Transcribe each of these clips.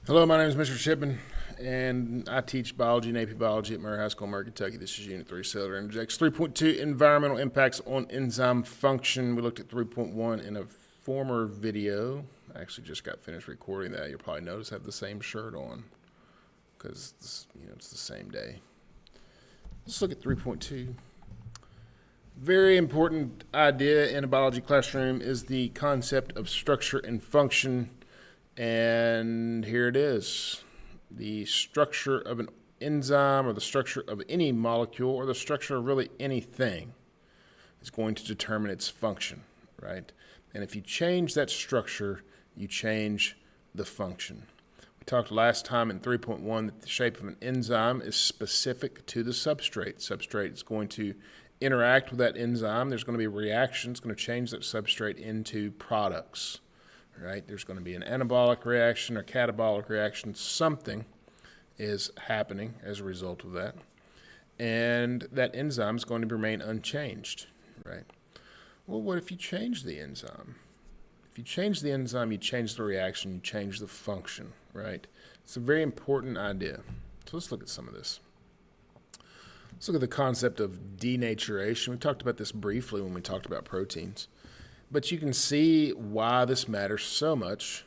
Hello, my name is Mr. Chipman, and I teach biology and AP Biology at Murray High School, Murray, Kentucky. This is Unit 3, Cellular Injects. 3.2, Environmental Impacts on Enzyme Function. We looked at 3.1 in a former video. I actually just got finished recording that. You'll probably notice I have the same shirt on because it's the same day. Let's look at 3.2. Very important idea in a biology classroom is the concept of structure and function. And here it is. The structure of an enzyme or the structure of any molecule or the structure of really anything is going to determine its function, right? And if you change that structure, you change the function. We talked last time in 3.1 that the shape of an enzyme is specific to the substrate. Substrate is going to interact with that enzyme. There's going to be a reaction. It's going to change that substrate into products. Right? There's going to be an anabolic reaction or catabolic reaction. Something is happening as a result of that. And that enzyme is going to remain unchanged, right? Well, what if you change the enzyme? If you change the enzyme, you change the reaction, you change the function, right? It's a very important idea. So let's look at some of this. Let's look at the concept of denaturation. We talked about this briefly when we talked about proteins. But you can see why this matters so much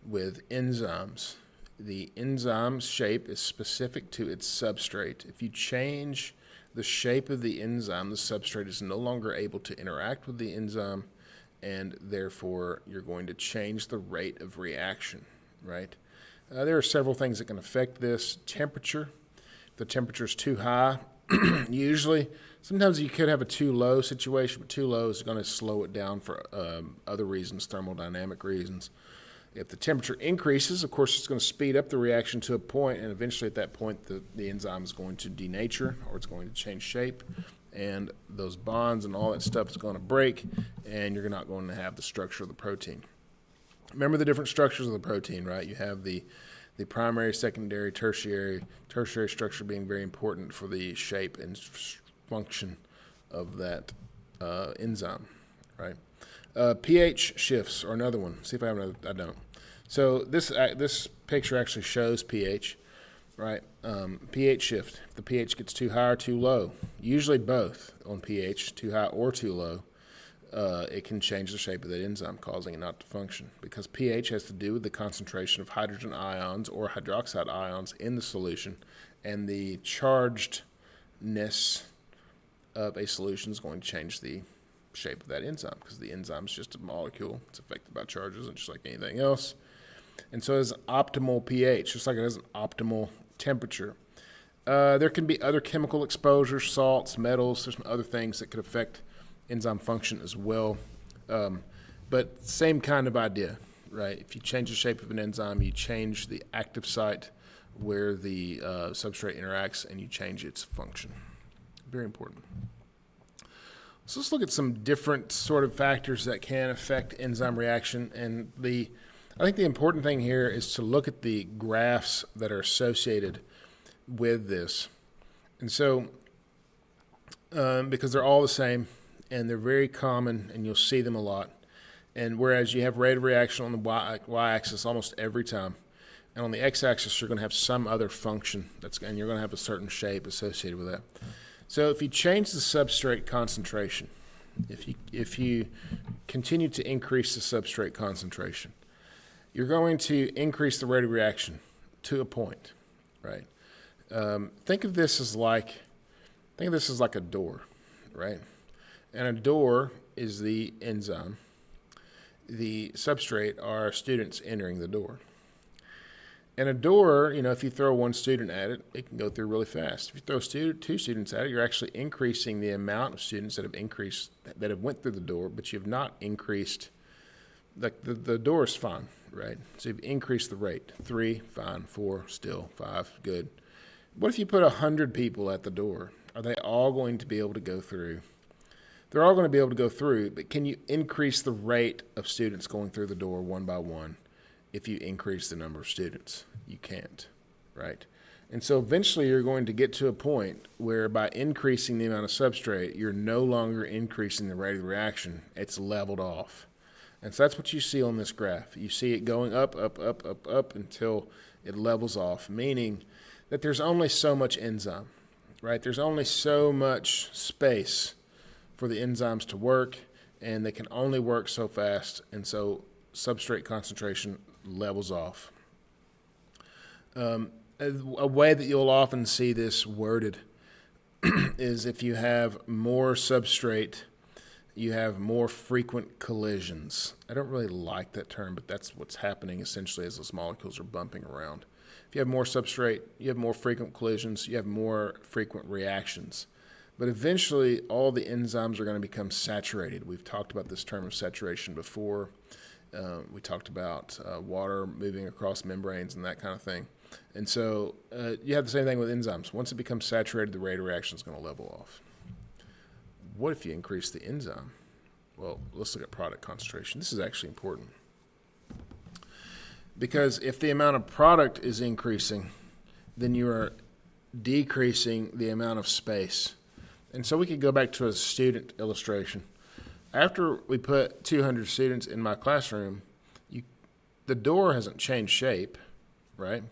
with enzymes. The enzyme's shape is specific to its substrate. If you change the shape of the enzyme, the substrate is no longer able to interact with the enzyme, and therefore you're going to change the rate of reaction, right? There are several things that can affect this. Temperature. If the temperature is too high, sometimes you could have a too low situation, but too low is going to slow it down for other reasons, thermodynamic reasons. If the temperature increases, of course, it's going to speed up the reaction to a point, and eventually at that point, the enzyme is going to denature, or it's going to change shape, and those bonds and all that stuff is going to break, and you're not going to have the structure of the protein. Remember the different structures of the protein, right? You have the primary, secondary, tertiary structure being very important for the shape and function of that enzyme, right? pH shifts are another one. See if I have another. I don't. So this picture actually shows pH, right? pH shift. If the pH gets too high or too low, usually both on pH, too high or too low, it can change the shape of that enzyme, causing it not to function. Because pH has to do with the concentration of hydrogen ions or hydroxide ions in the solution, and the chargedness of a solution is going to change the shape of that enzyme, because the enzyme is just a molecule. It's affected by charges, and just like anything else. And so it has an optimal pH, just like it has an optimal temperature. There can be other chemical exposures, salts, metals. There's some other things that could affect enzyme function as well. But same kind of idea, right? If you change the shape of an enzyme, you change the active site where the substrate interacts, and you change its function. Very important. So let's look at some different sort of factors that can affect enzyme reaction. And I think the important thing here is to look at the graphs that are associated with this. And so, because they're all the same, and they're very common, and you'll see them a lot. And whereas you have rate of reaction on the y-axis almost every time, and on the x-axis you're going to have some other function, and you're going to have a certain shape associated with that. So if you change the substrate concentration, if you continue to increase the substrate concentration, you're going to increase the rate of reaction to a point, right? Think of this as like a door, right? And a door is the enzyme. The substrate are students entering the door. And a door, if you throw one student at it, it can go through really fast. If you throw two students at it, you're actually increasing the amount of students that have went through the door, but you have not increased, the door is fine, right? So you've increased the rate. 3, fine. 4, still. 5, good. What if you put 100 people at the door? Are they all going to be able to go through? They're all going to be able to go through, but can you increase the rate of students going through the door one by one if you increase the number of students? You can't, right? And so eventually you're going to get to a point where by increasing the amount of substrate, you're no longer increasing the rate of reaction. It's leveled off. And so that's what you see on this graph. You see it going up, up, up, up, up until it levels off, meaning that there's only so much enzyme, right? There's only so much space for the enzymes to work, and they can only work so fast, and so substrate concentration levels off. A way that you'll often see this worded is if you have more substrate, you have more frequent collisions. I don't really like that term, but that's what's happening essentially as those molecules are bumping around. If you have more substrate, you have more frequent collisions, you have more frequent reactions. But eventually, all the enzymes are going to become saturated. We've talked about this term of saturation before. We talked about water moving across membranes and that kind of thing. And so you have the same thing with enzymes. Once it becomes saturated, the rate of reaction is going to level off. What if you increase the enzyme? Well, let's look at product concentration. This is actually important. Because if the amount of product is increasing, then you are decreasing the amount of space. And so we could go back to a student illustration. After we put 200 students in my classroom, the door hasn't changed shape, right?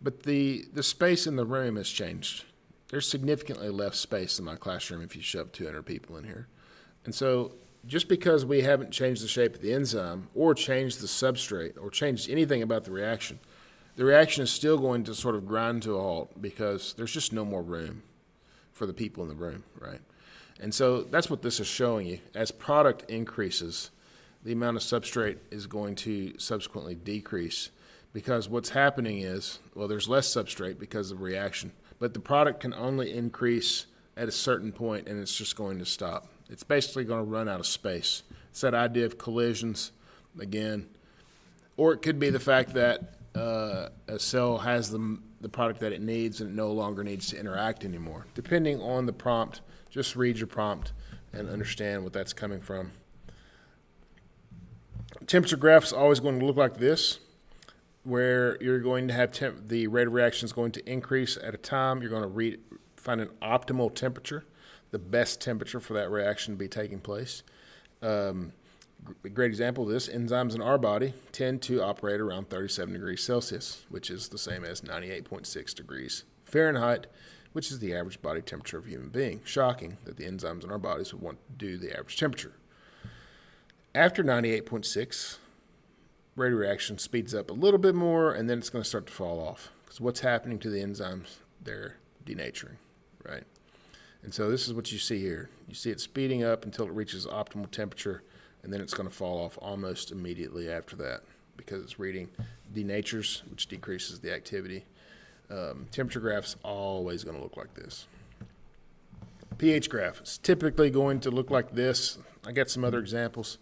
But the space in the room has changed. There's significantly less space in my classroom if you shove 200 people in here. And so just because we haven't changed the shape of the enzyme or changed the substrate or changed anything about the reaction is still going to sort of grind to a halt because there's just no more room for the people in the room, right? And so that's what this is showing you. As product increases, the amount of substrate is going to subsequently decrease because what's happening is, well, there's less substrate because of reaction, but the product can only increase at a certain point and it's just going to stop. It's basically going to run out of space. It's that idea of collisions again. Or it could be the fact that a cell has the product that it needs and it no longer needs to interact anymore. Depending on the prompt, just read your prompt and understand what that's coming from. Temperature graph is always going to look like this, where you're going to have the rate of reaction is going to increase at a time. You're going to find an optimal temperature, the best temperature for that reaction to be taking place. A great example of this, enzymes in our body tend to operate around 37 degrees Celsius, which is the same as 98.6 degrees Fahrenheit, which is the average body temperature of a human being. Shocking that the enzymes in our bodies would want to do the average temperature. After 98.6, rate of reaction speeds up a little bit more, and then it's going to start to fall off. Because what's happening to the enzymes? They're denaturing, right? And so this is what you see here. You see it speeding up until it reaches optimal temperature, and then it's going to fall off almost immediately after that because it's reading denatures, which decreases the activity. Temperature graph's always going to look like this. pH graph is typically going to look like this. I got some other examples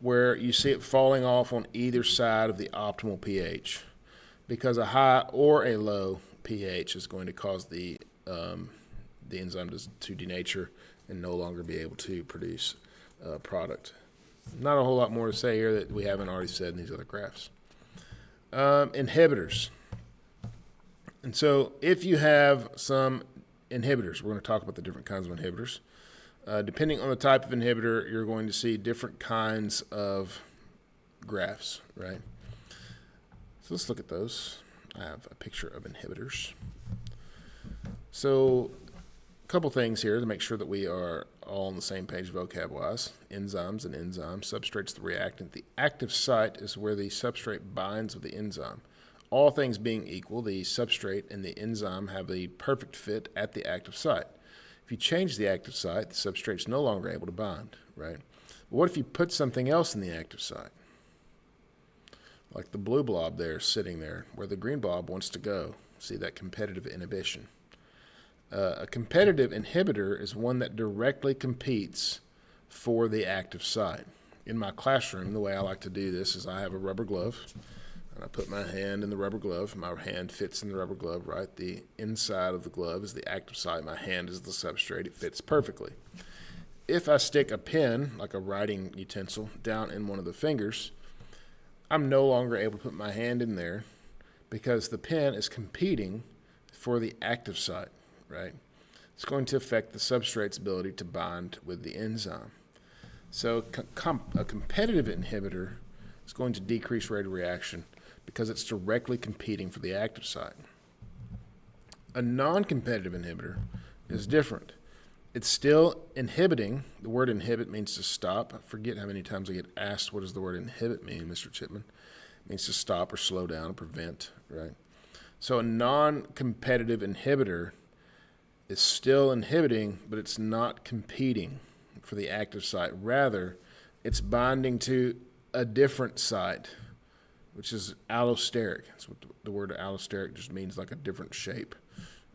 where you see it falling off on either side of the optimal pH because a high or a low pH is going to cause the enzyme to denature and no longer be able to produce a product. Not a whole lot more to say here that we haven't already said in these other graphs. Inhibitors. And so if you have some inhibitors, we're going to talk about the different kinds of inhibitors. Depending on the type of inhibitor, you're going to see different kinds of graphs, right? So let's look at those. I have a picture of inhibitors. So a couple things here to make sure that we are all on the same page vocab-wise. Enzymes and enzymes. Substrate's the reactant. The active site is where the substrate binds with the enzyme. All things being equal, the substrate and the enzyme have a perfect fit at the active site. If you change the active site, the substrate's no longer able to bind, right? But what if you put something else in the active site? Like the blue blob there sitting there where the green blob wants to go. See that competitive inhibition. A competitive inhibitor is one that directly competes for the active site. In my classroom, the way I like to do this is I have a rubber glove, and I put my hand in the rubber glove. My hand fits in the rubber glove, right? The inside of the glove is the active site. My hand is the substrate. It fits perfectly. If I stick a pen, like a writing utensil, down in one of the fingers, I'm no longer able to put my hand in there because the pen is competing for the active site, right? It's going to affect the substrate's ability to bind with the enzyme. So a competitive inhibitor is going to decrease rate of reaction because it's directly competing for the active site. A non-competitive inhibitor is different. It's still inhibiting. The word inhibit means to stop. I forget how many times I get asked, what does the word inhibit mean, Mr. Chipman? It means to stop or slow down or prevent, right? So a non-competitive inhibitor is still inhibiting, but it's not competing for the active site. Rather, it's binding to a different site, which is allosteric. That's what the word allosteric just means, like a different shape,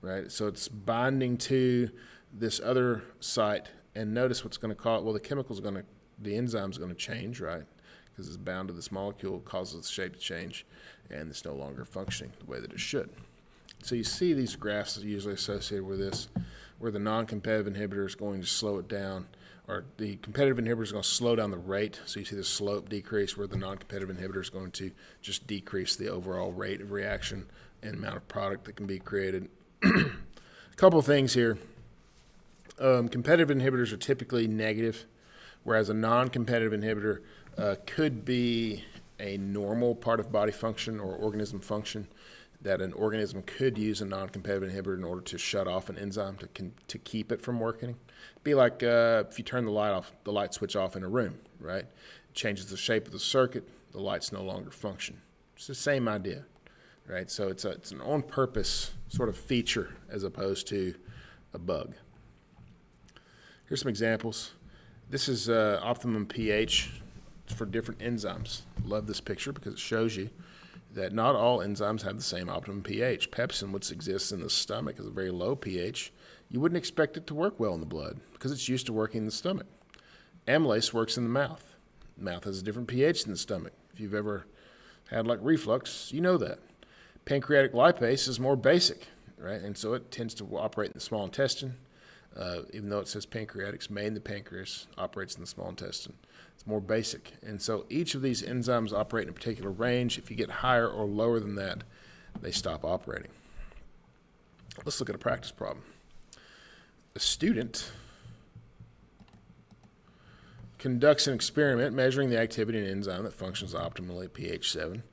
right? So it's binding to this other site, and notice what's going to cause, well, the enzyme's going to change, right? Because it's bound to this molecule, causes the shape to change, and it's no longer functioning the way that it should. So you see these graphs are usually associated with this, where the non-competitive inhibitor is going to slow it down, or the competitive inhibitor is going to slow down the rate. So you see the slope decrease, where the non-competitive inhibitor is going to just decrease the overall rate of reaction and amount of product that can be created. A couple of things here. Competitive inhibitors are typically negative, whereas a non-competitive inhibitor could be a normal part of body function or organism function, that an organism could use a non-competitive inhibitor in order to shut off an enzyme to keep it from working. It'd be like if you turn the light switch off in a room, right? It changes the shape of the circuit, the lights no longer function. It's the same idea, right? So it's an on-purpose sort of feature as opposed to a bug. Here's some examples. This is optimum pH for different enzymes. Love this picture because it shows you that not all enzymes have the same optimum pH. Pepsin, which exists in the stomach, is a very low pH. You wouldn't expect it to work well in the blood because it's used to working in the stomach. Amylase works in the mouth. The mouth has a different pH than the stomach. If you've ever had like reflux, you know that. Pancreatic lipase is more basic, right? And so it tends to operate in the small intestine. Even though it says pancreatic's main, the pancreas operates in the small intestine. It's more basic. And so each of these enzymes operate in a particular range. If you get higher or lower than that, they stop operating. Let's look at a practice problem. A student conducts an experiment measuring the activity in an enzyme that functions optimally at pH 7,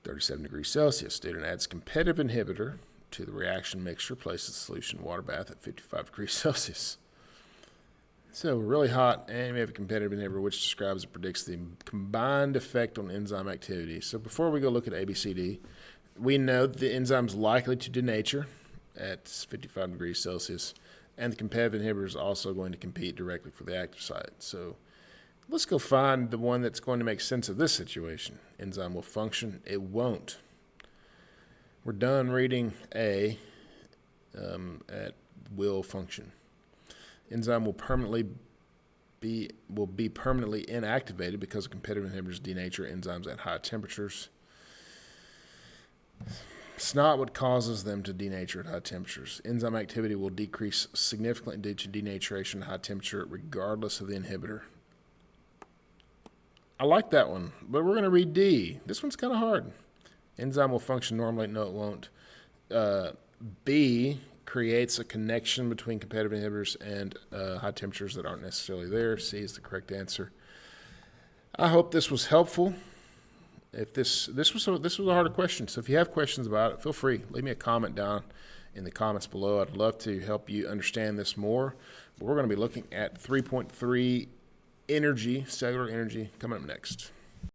37 degrees Celsius. Student adds competitive inhibitor to the reaction mixture, places the solution in water bath at 55 degrees Celsius. So we're really hot, and we have a competitive inhibitor which describes and predicts the combined effect on enzyme activity. So before we go look at ABCD, we know that the enzyme's likely to denature at 55 degrees Celsius, and the competitive inhibitor is also going to compete directly for the active site. So let's go find the one that's going to make sense of this situation. Enzyme will function. It won't. We're done reading A at will function. Enzyme will be permanently inactivated because competitive inhibitors denature enzymes at high temperatures. It's not what causes them to denature at high temperatures. Enzyme activity will decrease significantly due to denaturation at high temperature regardless of the inhibitor. I like that one, but we're going to read D. This one's kind of hard. Enzyme will function normally. No, it won't. B creates a connection between competitive inhibitors and high temperatures that aren't necessarily there. C is the correct answer. I hope this was helpful. If this was a harder question, so if you have questions about it, feel free. Leave me a comment down in the comments below. I'd love to help you understand this more. But we're going to be looking at 3.3 energy, cellular energy, coming up next.